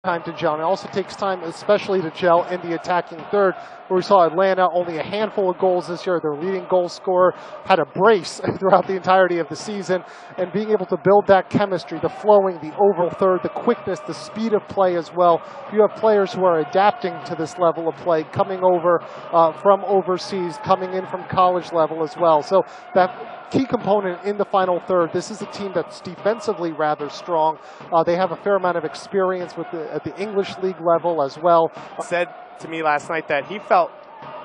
time to gel, and it also takes time especially to gel in the attacking third, where we saw Atlanta only a handful of goals this year. Their leading goal scorer had a brace throughout the entirety of the season, and being able to build that chemistry, the flowing, the overall third, the quickness, the speed of play as well. You have players who are adapting to this level of play, coming over from overseas, coming in from college level as well. So that key component in the final third. This is a team that's defensively rather strong. They have a fair amount of experience at the English league level as well. Said to me last night that he felt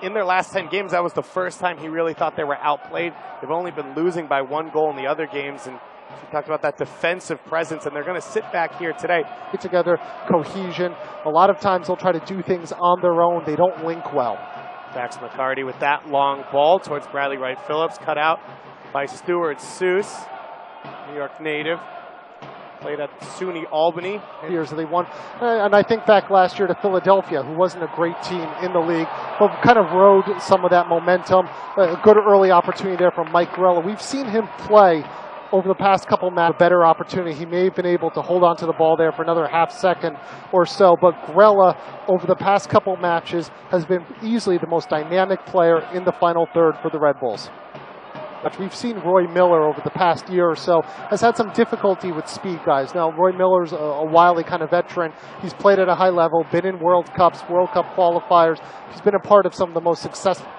in their last 10 games, that was the first time he really thought they were outplayed. They've only been losing by 1 goal in the other games, and he talked about that defensive presence, and they're going to sit back here today. Get together, cohesion. A lot of times they'll try to do things on their own. They don't link well. Dax McCarty with that long ball towards Bradley Wright Phillips, cut out by Stuart Ceus, New York native. Played at SUNY Albany. Years they won, and I think back last year to Philadelphia, who wasn't a great team in the league, but kind of rode some of that momentum. A good early opportunity there from Mike Grella. We've seen him play over the past couple matches. A better opportunity. He may have been able to hold on to the ball there for another half second or so, but Grella over the past couple matches has been easily the most dynamic player in the final third for the Red Bulls. We've seen Roy Miller over the past year or so has had some difficulty with speed, guys. Now, Roy Miller's a wily kind of veteran. He's played at a high level, been in World Cups, World Cup qualifiers. He's been a part of some of the most successful.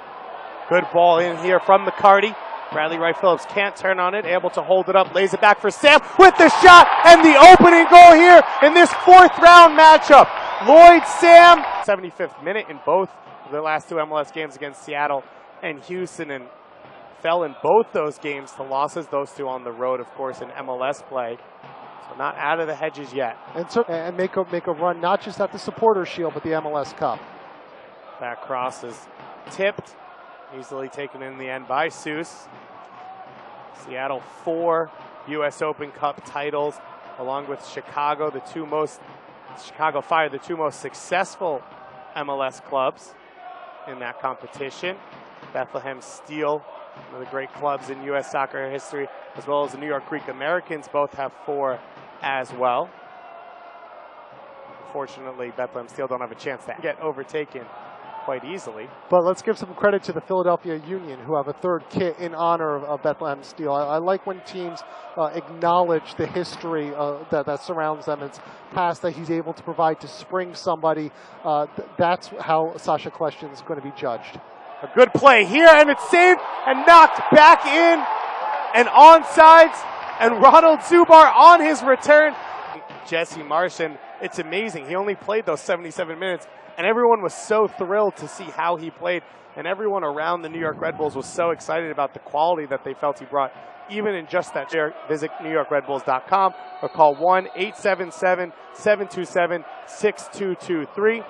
Good ball in here from McCarty. Bradley Wright Phillips can't turn on it, able to hold it up, lays it back for Sam with the shot and the opening goal here in this 4th round matchup. Lloyd Sam, 75th minute in both of the last 2 MLS games against Seattle and Houston, and fell in both those games to losses, those 2 on the road, of course, in MLS play. So not out of the hedges yet. And make a run, not just at the Supporters' Shield, but the MLS Cup. That cross is tipped, easily taken in the end by Ceus. Seattle 4 U.S. Open Cup titles, along with Chicago, Chicago Fire, the 2 most successful MLS clubs in that competition. Bethlehem Steel, one of the great clubs in U.S. soccer history, as well as the New York Greek Americans, both have 4 as well. Unfortunately, Bethlehem Steel don't have a chance to get overtaken quite easily. But let's give some credit to the Philadelphia Union, who have a 3rd kit in honor of Bethlehem Steel. I like when teams acknowledge the history that surrounds them. It's past that he's able to provide to spring somebody. That's how Sasha Kljestan is going to be judged. A good play here, and it's saved and knocked back in and onside, and Ronald Zubar on his return. Jesse Marsh, and it's amazing. He only played those 77 minutes, and everyone was so thrilled to see how he played, and everyone around the New York Red Bulls was so excited about the quality that they felt he brought, even in just that year. Visit NewYorkRedBulls.com or call 1-877-727-6223.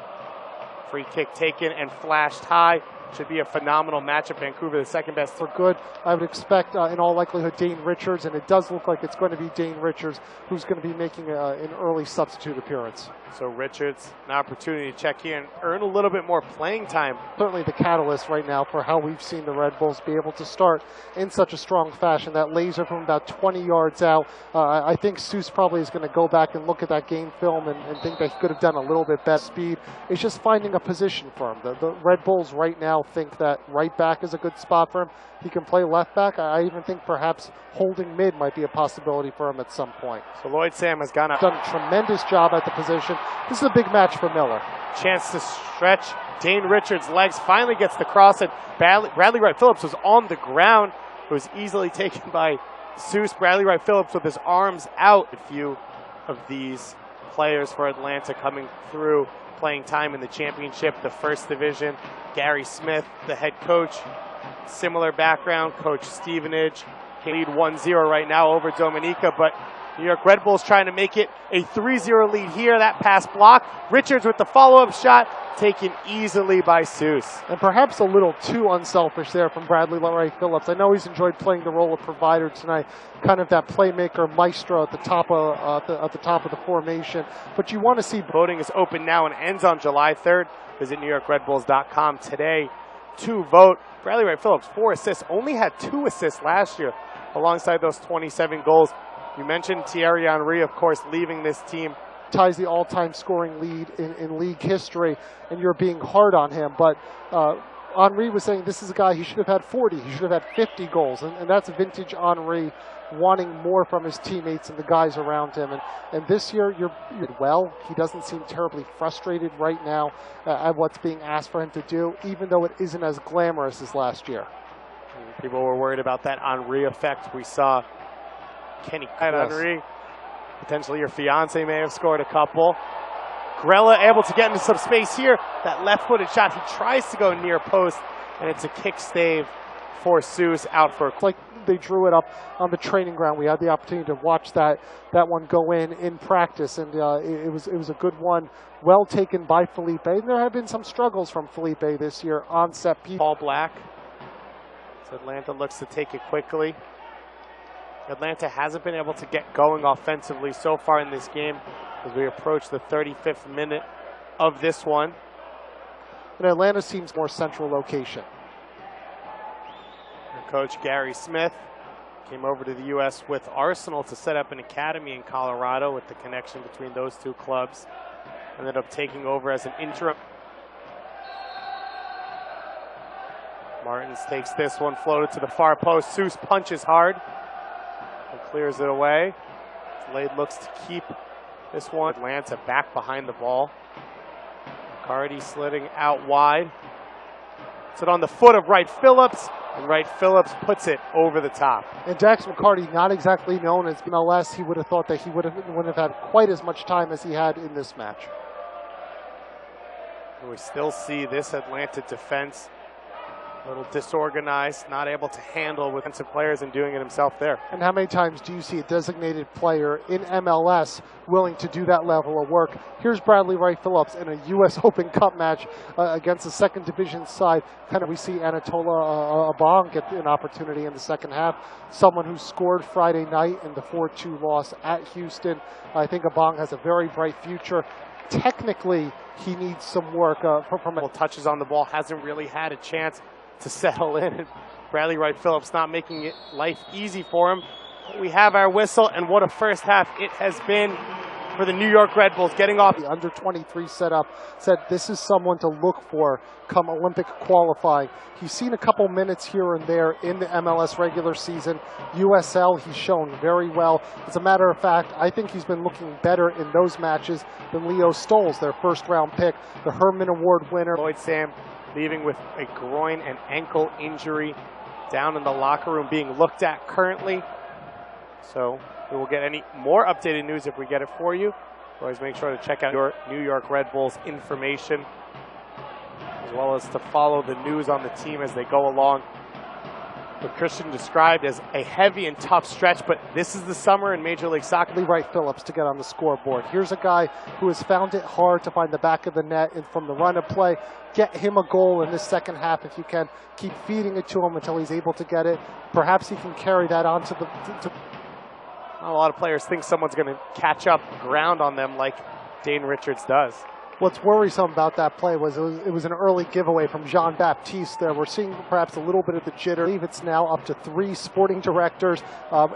Free kick taken and flashed high. Should be a phenomenal matchup. Vancouver, the 2nd best. For good, I would expect, in all likelihood, Dane Richards, and it does look like it's going to be Dane Richards who's going to be making an early substitute appearance. So Richards, an opportunity to check here and earn a little bit more playing time. Certainly the catalyst right now for how we've seen the Red Bulls be able to start in such a strong fashion. That laser from about 20 yards out. I think Ceus probably is going to go back and look at that game film and think that he could have done a little bit better. Speed. It's just finding a position for him. The Red Bulls right now think that right back is a good spot for him. He can play left back. I even think perhaps holding mid might be a possibility for him at some point. So Lloyd Sam has gone up. Done a tremendous job at the position. This is a big match for Miller. Chance to stretch. Dane Richards' legs, finally gets the cross, and Bradley Wright Phillips was on the ground. It was easily taken by Ceus. Bradley Wright Phillips with his arms out. A few of these players for Atlanta coming through, playing time in the championship, the 1st division. Gary Smith, the head coach, similar background, Coach Stevenage. Can lead 1-0 right now over Dominica, but New York Red Bulls trying to make it a 3-0 lead here. That pass block. Richards with the follow-up shot, taken easily by Ceus. And perhaps a little too unselfish there from Bradley Wright Phillips. I know he's enjoyed playing the role of provider tonight, kind of that playmaker maestro at the top of the formation. But you want to see voting is open now and ends on July 3rd. Visit NewYorkRedBulls.com today to vote. Bradley Wright Phillips, 4 assists, only had 2 assists last year, alongside those 27 goals. You mentioned Thierry Henry, of course, leaving this team ties the all-time scoring lead in league history, and you're being hard on him. But Henry was saying this is a guy, he should have had 40, he should have had 50 goals, and that's vintage Henry, wanting more from his teammates and the guys around him. And this year, you're well. He doesn't seem terribly frustrated right now at what's being asked for him to do, even though it isn't as glamorous as last year. People were worried about that Henry effect. We saw Kenny Henry. Potentially your fiance may have scored a couple. Grella able to get into some space here. That left-footed shot, he tries to go near post, and it's a kick stave for Ceus out for. Like they drew it up on the training ground. We had the opportunity to watch that one go in practice, and it was a good one, well taken by Felipe. And there have been some struggles from Felipe this year on set piece. Paul Black. So Atlanta looks to take it quickly. Atlanta hasn't been able to get going offensively so far in this game as we approach the 35th minute of this one. And Atlanta seems more central location. Their coach Gary Smith came over to the U.S. with Arsenal to set up an academy in Colorado, with the connection between those two clubs. Ended up taking over as an interim. Martins takes this one, floated to the far post. Ceus punches hard and clears it away. Slade looks to keep this one. Atlanta back behind the ball. McCarty slitting out wide. Puts it on the foot of Wright Phillips, and Wright Phillips puts it over the top. And Dax McCarty, not exactly known as MLS, he would have thought that he wouldn't have had quite as much time as he had in this match. And we still see this Atlanta defense a little disorganized, not able to handle with defensive players, and doing it himself there. And how many times do you see a designated player in MLS willing to do that level of work? Here's Bradley Wright Phillips in a U.S. Open Cup match against a second division side. Kind of we see Anatola Abong get an opportunity in the second half. Someone who scored Friday night in the 4-2 loss at Houston. I think Abong has a very bright future. Technically, he needs some work from touches on the ball. Hasn't really had a chance to settle in, and Bradley Wright Phillips not making it life easy for him. We have our whistle, and what a first half it has been for the New York Red Bulls, getting off. The under-23 setup said this is someone to look for come Olympic qualifying. He's seen a couple minutes here and there in the MLS regular season. USL, he's shown very well. As a matter of fact, I think he's been looking better in those matches than Leo Stoles, their first-round pick, the Herman Award winner. Lloyd Sam leaving with a groin and ankle injury down in the locker room, being looked at currently. So we will get any more updated news if we get it for you. Always make sure to check out your New York Red Bulls information, as well as to follow the news on the team as they go along. What Christian described as a heavy and tough stretch, but this is the summer in Major League Soccer. Wright Phillips to get on the scoreboard. Here's a guy who has found it hard to find the back of the net, and from the run of play, get him a goal in this second half if you can. Keep feeding it to him until he's able to get it. Perhaps he can carry that on to the... A lot of players think someone's going to catch up ground on them like Dane Richards does. What's worrisome about that play was it was an early giveaway from Jean-Baptiste there. We're seeing perhaps a little bit of the jitter. I believe it's now up to 3 sporting directors,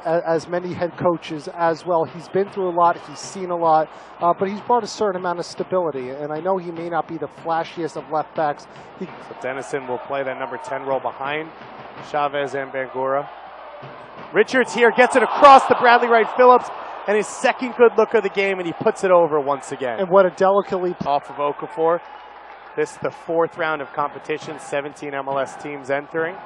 as many head coaches as well. He's been through a lot, he's seen a lot, but he's brought a certain amount of stability. And I know he may not be the flashiest of left backs. So Dennison will play that number 10 role behind Chavez and Bangura. Richards here gets it across to Bradley Wright Phillips, and his second good look of the game, and he puts it over once again. And what a delicately off of Okafor. This is the 4th round of competition, 17 MLS teams entering.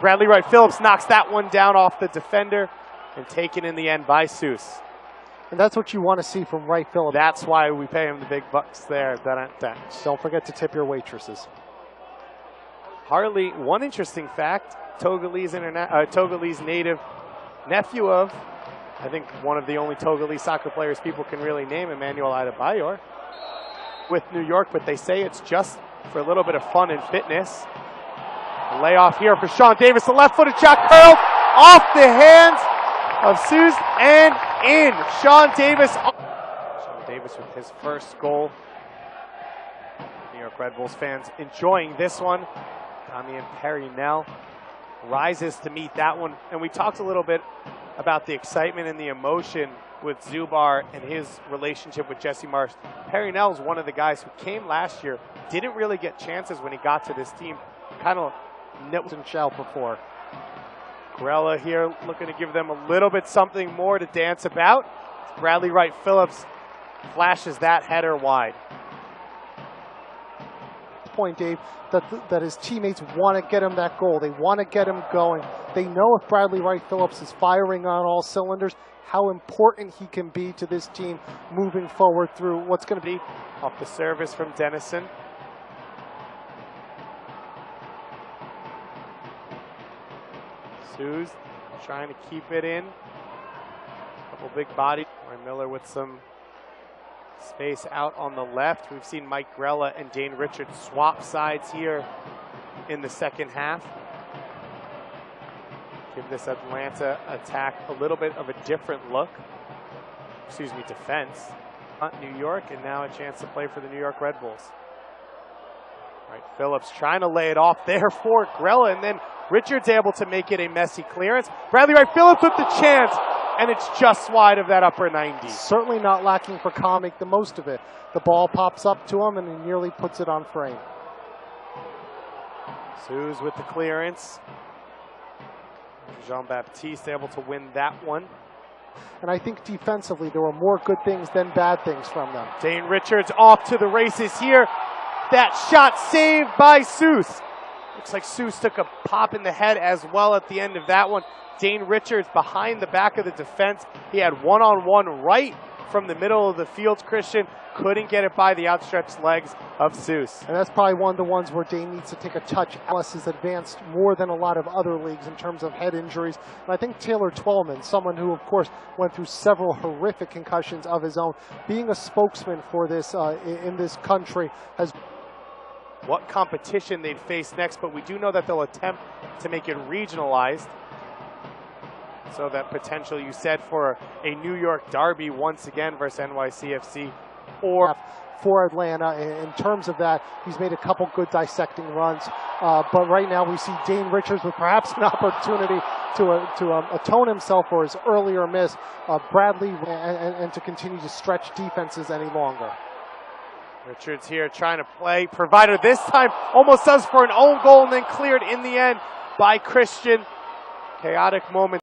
Bradley Wright Phillips knocks that one down off the defender and taken in the end by Ceus. And that's what you want to see from Wright Phillips. That's why we pay him the big bucks there. Don't forget to tip your waitresses. Harley, one interesting fact, Togolese native nephew of, I think, one of the only Togolese soccer players people can really name, Emmanuel Adebayor, with New York, but they say it's just for a little bit of fun and fitness. A layoff here for Sean Davis, a left-footed shot curled off the hands of Ceus and in. Sean Davis with his first goal. New York Red Bulls fans enjoying this one. Damian Perry-Nell rises to meet that one. And we talked a little bit about the excitement and the emotion with Zubar and his relationship with Jesse Marsh. Perry Nell's one of the guys who came last year, didn't really get chances when he got to this team. Kind of nipped and shell before. Grella here looking to give them a little bit something more to dance about. Bradley Wright Phillips flashes that header wide. Point, Dave, that his teammates want to get him that goal. They want to get him going. They know if Bradley Wright Phillips is firing on all cylinders, how important he can be to this team moving forward through what's going to be. Off the service from Dennison. Ceus trying to keep it in. Couple big bodies. Roy Miller with some space out on the left. We've seen Mike Grella and Dane Richards swap sides here in the second half. Give this Atlanta attack a little bit of a different look. Excuse me, defense. New York, and now a chance to play for the New York Redbulls. All right, Phillips trying to lay it off there for Grella, and then Richards able to make it a messy clearance. Bradley Wright Phillips with the chance, and it's just wide of that upper 90. Certainly not lacking for Kyle to make the most of it. The ball pops up to him, and he nearly puts it on frame. Ceus with the clearance. Jean-Baptiste able to win that one. And I think defensively there were more good things than bad things from them. Dane Richards off to the races here. That shot saved by Ceus. Looks like Ceus took a pop in the head as well at the end of that one. Dane Richards behind the back of the defense. He had one-on-one right from the middle of the field, Christian. Couldn't get it by the outstretched legs of Ceus. And that's probably one of the ones where Dane needs to take a touch. Alice has advanced more than a lot of other leagues in terms of head injuries. And I think Taylor Twellman, someone who, of course, went through several horrific concussions of his own, being a spokesman for this in this country has... What competition they'd face next, but we do know that they'll attempt to make it regionalized. So that potential, you said, for a New York derby once again versus NYCFC. Or for Atlanta. In terms of that, he's made a couple good dissecting runs. But right now we see Dane Richards with perhaps an opportunity to atone himself for his earlier miss. Bradley and to continue to stretch defenses any longer. Richards here trying to play. Provider this time almost does for an own goal and then cleared in the end by Christian. Chaotic moment.